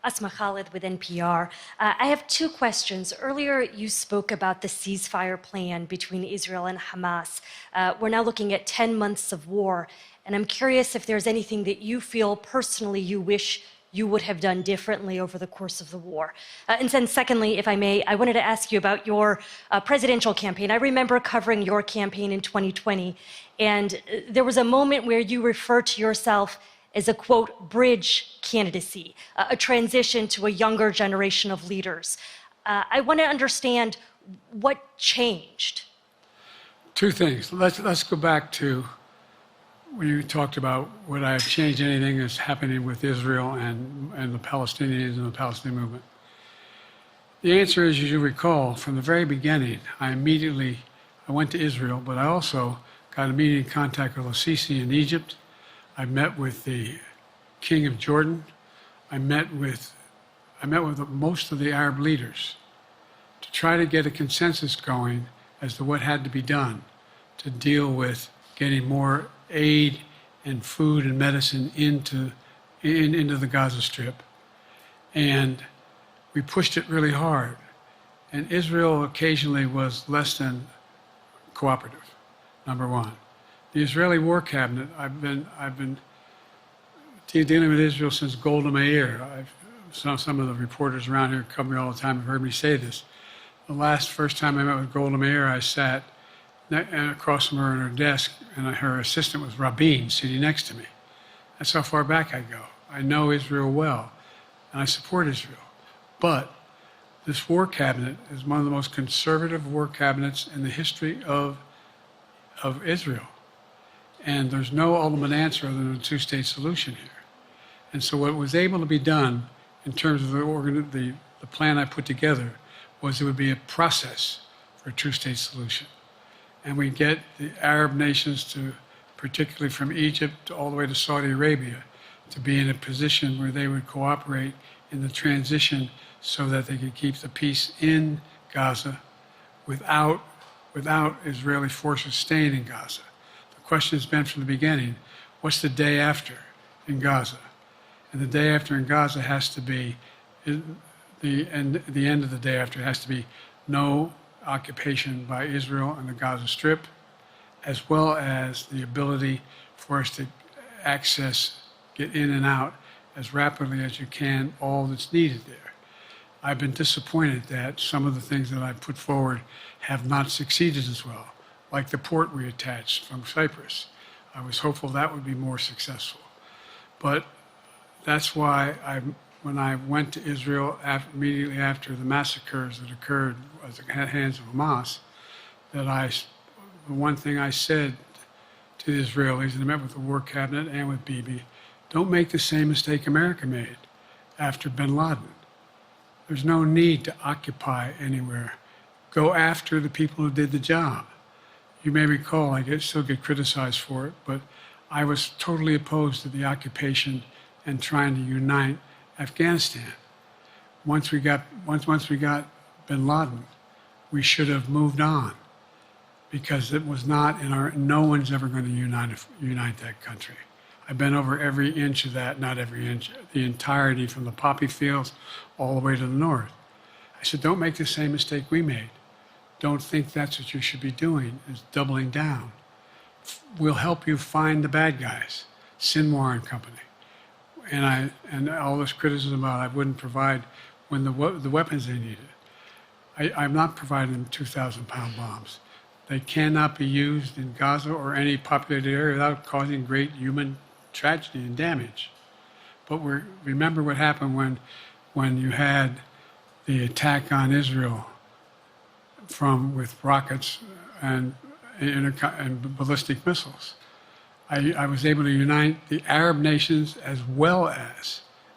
Asma Khalid with NPR. I have two questions. Earlier, you spoke about the ceasefire plan between Israel and Hamas. We're now looking at 10 months of war, and I'm curious if there's anything that you feel personally you wish you would have done differently over the course of the war. And then secondly, if I may, I wanted to ask you about your presidential campaign. I remember covering your campaign in 2020, and there was a moment where you referred to yourself as a, quote, bridge candidacy, a transition to a younger generation of leaders. I want to understand what changed. Two things. Let's go back to when you talked about would I have changed anything that's happening with Israel and the Palestinians and the Palestinian movement. The answer is, as you recall, from the very beginning, I went to Israel, but I also got immediate contact with al-Sisi in Egypt. I met with the King of Jordan. I met with most of the Arab leaders to try to get a consensus going as to what had to be done to deal with getting more aid and food and medicine into the Gaza Strip. And we pushed it really hard. And Israel occasionally was less than cooperative, number one. The Israeli War Cabinet, I've been dealing with Israel since Golda Meir. Some of the reporters around here come here all the time have heard me say this. The first time I met with Golda Meir, I sat across from her at her desk, and her assistant was Rabin sitting next to me. That's how far back I go. I know Israel well, and I support Israel. But this war cabinet is one of the most conservative war cabinets in the history of Israel. And there's no ultimate answer other than a two-state solution here. And so what was able to be done in terms of the plan I put together was it would be a process for a two-state solution. And we get the Arab nations to, particularly from Egypt all the way to Saudi Arabia, to be in a position where they would cooperate in the transition so that they could keep the peace in Gaza without Israeli forces staying in Gaza. The question has been from the beginning, what's the day after in Gaza? And the day after in Gaza has to be, the end of the day after has to be no occupation by Israel and the Gaza Strip, as well as the ability for us to get in and out as rapidly as you can, all that's needed there. I've been disappointed that some of the things that I put forward have not succeeded as well, like the port we attached from Cyprus. I was hopeful that would be more successful. But that's why when I went to Israel immediately after the massacres that occurred at the hands of Hamas, the one thing I said to the Israelis, and I met with the War Cabinet and with Bibi, don't make the same mistake America made after bin Laden. There's no need to occupy anywhere. Go after the people who did the job. You may recall, I still get criticized for it, but I was totally opposed to the occupation and trying to unite Afghanistan. Once we got bin Laden, we should have moved on, because it was not no one's ever going to unite that country. I've been over every inch of that, not every inch, the entirety from the poppy fields all the way to the north. I said, don't make the same mistake we made. Don't think that's what you should be doing, is doubling down. We'll help you find the bad guys, Sinwar and company. And all this criticism about I wouldn't provide when the weapons they needed. I'm not providing them 2,000-pound bombs. They cannot be used in Gaza or any populated area without causing great human tragedy and damage. But remember what happened when you had the attack on Israel with rockets and ballistic missiles. I was able to unite the Arab nations as well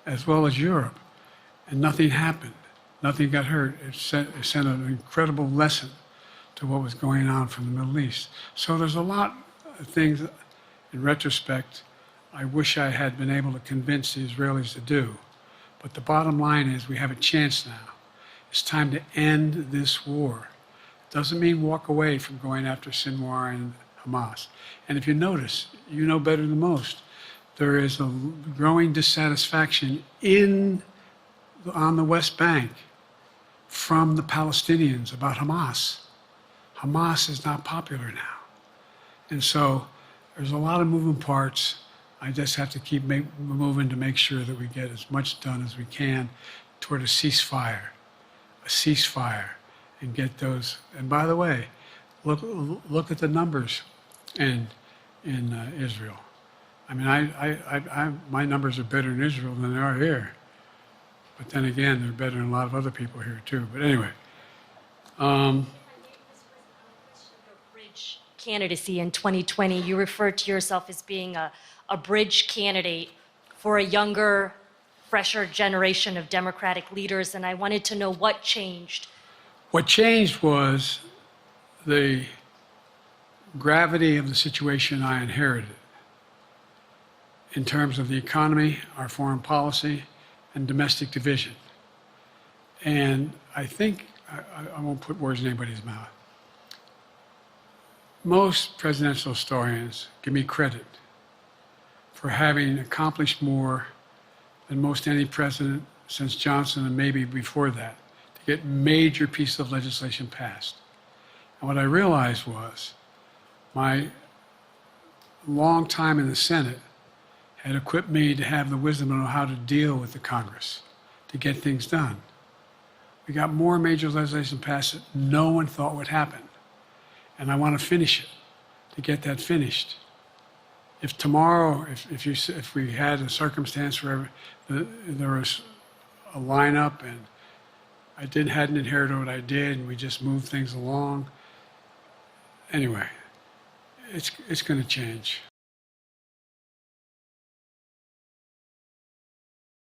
as Europe, and nothing happened. Nothing got hurt. It sent an incredible lesson to what was going on from the Middle East. So there's a lot of things, in retrospect, I wish I had been able to convince the Israelis to do. But the bottom line is we have a chance now. It's time to end this war. Doesn't mean walk away from going after Sinwar and Hamas. And if you notice, you know better than most, there is a growing dissatisfaction in on the West Bank from the Palestinians about Hamas. Hamas is not popular now. And so there's a lot of moving parts. I just have to keep moving to make sure that we get as much done as we can toward a ceasefire, and get those. And by the way, look at the numbers in Israel. I mean, my numbers are better in Israel than they are here. But then again, they're better than a lot of other people here too. But anyway. Bridge candidacy in 2020, you referred to yourself as being a bridge candidate for a younger, fresher generation of Democratic leaders, and I wanted to know what changed. What changed was the gravity of the situation I inherited in terms of the economy, our foreign policy, and domestic division. And I think, I won't put words in anybody's mouth. Most presidential historians give me credit for having accomplished more than most any president since Johnson and maybe before that to get major pieces of legislation passed. And what I realized was my long time in the Senate had equipped me to have the wisdom to know how to deal with the Congress, to get things done. We got more major legislation passed that no one thought would happen. And I want to finish it, to get that finished. If tomorrow, if we had a circumstance where there was a lineup and I hadn't inherited what I did and we just moved things along, anyway, it's going to change.